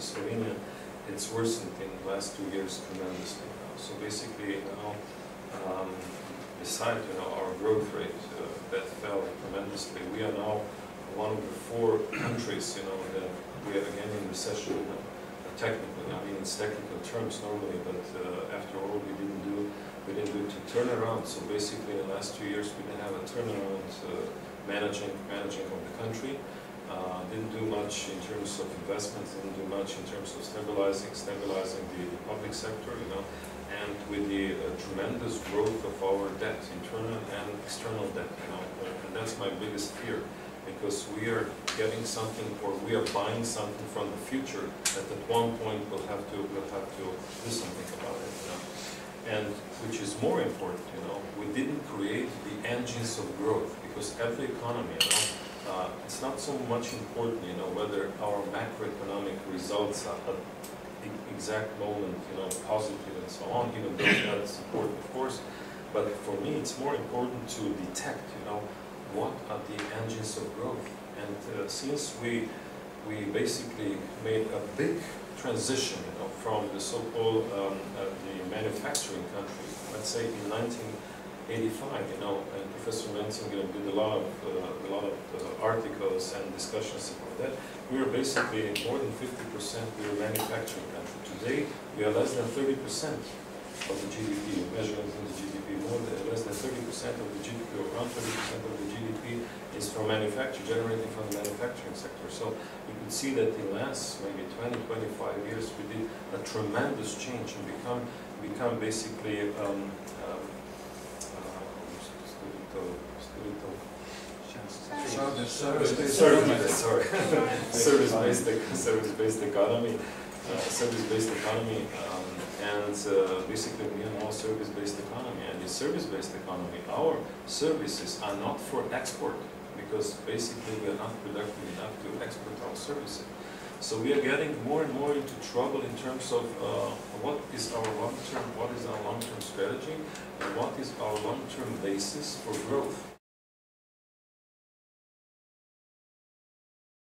Slovenia, it's worsened in the last 2 years tremendously. So basically, besides our growth rate that fell tremendously, we are now one of the 4 countries that we are again in recession. Technically, I mean it's technical terms normally, but after all, we didn't do it to turn around. So basically, in the last 2 years, we didn't have a turnaround managing of the country. Didn't do much in terms of investments. Didn't do much in terms of stabilizing the public sector. And with the tremendous growth of our debt, internal and external debt, and that's my biggest fear, because we are getting something, or we are buying something from the future that at one point we'll have to do something about it. And which is more important, we didn't create the engines of growth, because every economy, it's not so much important, whether our macroeconomic results are at the exact moment, positive and so on, even though that's important, of course. But for me, it's more important to detect, what are the engines of growth. And since we basically made a big transition, from the so-called the manufacturing country, let's say in 1985, and Professor Mencinger did a lot of articles and discussions about that. We were basically more than 50%. We were a manufacturing country. Today, we are less than 30% of the GDP, measuring in the GDP, less than 30% of the GDP, or around 30% of the GDP is from manufacturing, generated from the manufacturing sector. So you could see that in the last maybe 20, 25 years, we did a tremendous change and become basically service-based economy. And basically we are now a service-based economy. And the service-based economy, our services are not for export, because basically we are not productive enough to export our services. So we are getting more and more into trouble in terms of what is our long-term strategy, and what is our long-term basis for growth.